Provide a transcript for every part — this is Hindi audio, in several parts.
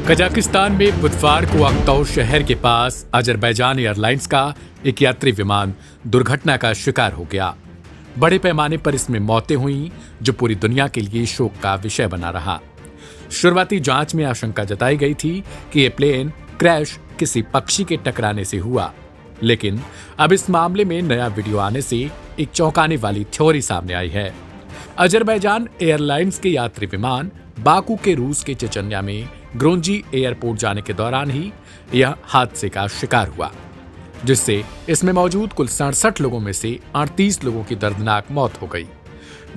कजाकिस्तान में बुधवार को अक्तौ शहर के पास अजरबैजान एयरलाइंस का एक यात्री विमान दुर्घटना का शिकार हो गया। बड़े पैमाने पर इसमें मौतें हुई, जो पूरी दुनिया के लिए शोक का विषय बना रहा। शुरुआती जांच में आशंका जताई गई थी कि यह प्लेन क्रैश किसी पक्षी के टकराने से हुआ, लेकिन अब इस मामले में नया वीडियो आने से एक चौंकाने वाली थ्योरी सामने आई है। अजरबैजान एयरलाइंस के यात्री विमान बाकू के रूस के चेचन्या में ग्रोंजी एयरपोर्ट जाने के दौरान ही यह हादसे का शिकार हुआ, जिससे इसमें मौजूद कुल 67 लोगों में से 38 लोगों की दर्दनाक मौत हो गई।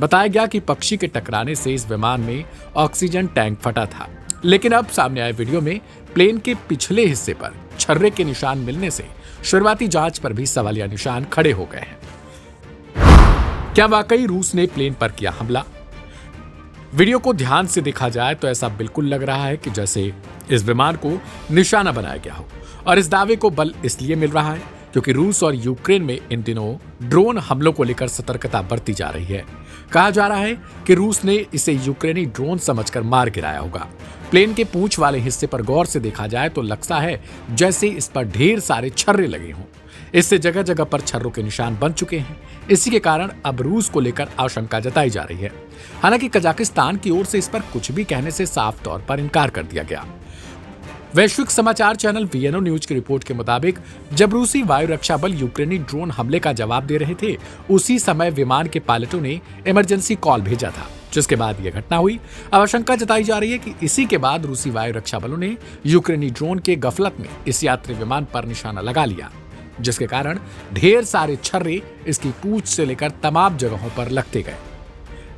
बताया गया कि पक्षी के टकराने से इस विमान में ऑक्सीजन टैंक फटा था, लेकिन अब सामने आए वीडियो में प्लेन के पिछले हिस्से पर छर्रे के निशान मिलने से शुरुआती जांच पर भी सवालिया निशान खड़े हो गए हैं। क्या वाकई रूस ने प्लेन पर किया हमला? वीडियो को ध्यान से देखा जाए तो ऐसा बिल्कुल लग रहा है कि जैसे इस विमान को निशाना बनाया गया हो, और इस दावे को बल इसलिए मिल रहा है क्योंकि रूस और यूक्रेन में इन दिनों ड्रोन हमलों को लेकर सतर्कता बरती जा रही है। कहा जा रहा है कि रूस ने इसे यूक्रेनी ड्रोन समझकर मार गिराया होगा। प्लेन के पूंछ वाले हिस्से पर गौर से देखा जाए तो लगता है जैसे इस पर ढेर सारे छर्रे लगे हों। इससे जगह जगह पर छर्रों के निशान बन चुके हैं। इसी के कारण अब रूस को लेकर आशंका जताई जा रही है। हालांकि कजाकिस्तान की ओर से इस पर कुछ भी कहने से साफ तौर पर इनकार कर दिया गया। वैश्विक समाचार चैनल वीएनओ न्यूज की रिपोर्ट के मुताबिक जब रूसी वायु रक्षा बल यूक्रेनी ड्रोन हमले का जवाब दे रहे थे, उसी समय विमान के पायलटों ने इमरजेंसी कॉल भेजा था, जिसके बाद यह घटना हुई। अब आशंका जताई जा रही है कि इसी के बाद रूसी वायु रक्षा बलों ने यूक्रेनी ड्रोन के गफलत में इस यात्री विमान पर निशाना लगा लिया, जिसके कारण ढेर सारे छर्रे इसकी पूंछ से लेकर तमाम जगहों पर लगते गए।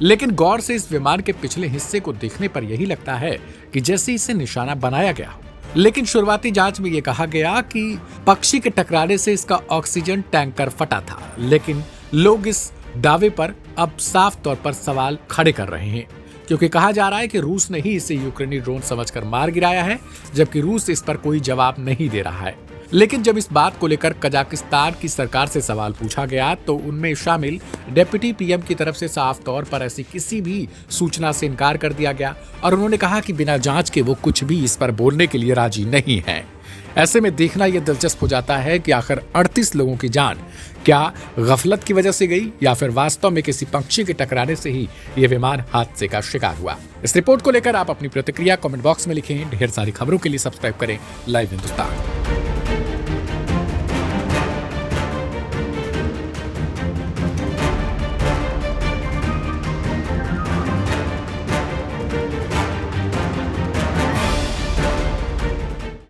लेकिन गौर से इस विमान के पिछले हिस्से को देखने पर यही लगता है कि जैसे इसे निशाना बनाया गया हो। लेकिन शुरुआती जांच में यह कहा गया कि पक्षी के टकराने से इसका ऑक्सीजन टैंकर फटा था, लेकिन लोग इस दावे पर अब साफ तौर पर सवाल खड़े कर रहे हैं, क्योंकि कहा जा रहा है कि रूस ने ही इसे यूक्रेनी ड्रोन समझकर मार गिराया है, जबकि रूस इस पर कोई जवाब नहीं दे रहा है। लेकिन जब इस बात को लेकर कजाकिस्तान की सरकार से सवाल पूछा गया तो उनमें शामिल डिप्टी पीएम की तरफ से साफ तौर पर ऐसी किसी भी सूचना से इनकार कर दिया गया, और उन्होंने कहा कि बिना जांच के वो कुछ भी इस पर बोलने के लिए राजी नहीं है। ऐसे में देखना यह दिलचस्प हो जाता है कि आखिर 38 लोगों की जान क्या गफलत की वजह से गई, या फिर वास्तव में किसी पक्षी के टकराने से ही यह विमान हादसे का शिकार हुआ। इस रिपोर्ट को लेकर आप अपनी प्रतिक्रिया कमेंट बॉक्स में लिखें। ढेर सारी खबरों के लिए सब्सक्राइब करें लाइव हिंदुस्तान।